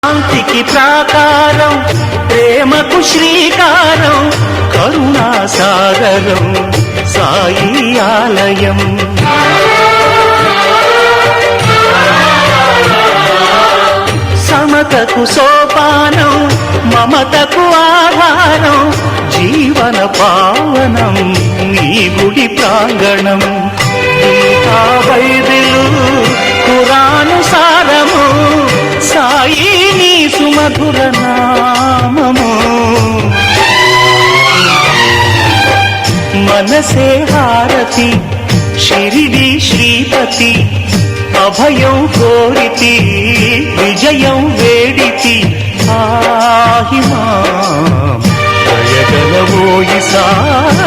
శాంతికి ప్రాకారం, ప్రేమకు శ్రీకారం, కరుణా సాగరం సాయి ఆలయం. సమతకు సోపానం, మమతకు ఆధారం, జీవన పావనం నీ గుడి ప్రాంగణం. గీతా బైబిలు ఖురాను సారము, సాయి నీ సుమధుర నామము. మనసే హారతి షిరిడి శ్రీపతి, అభయం కోరితి విజయం వేడితి. ఆహిమా దయగలవోయి సాయి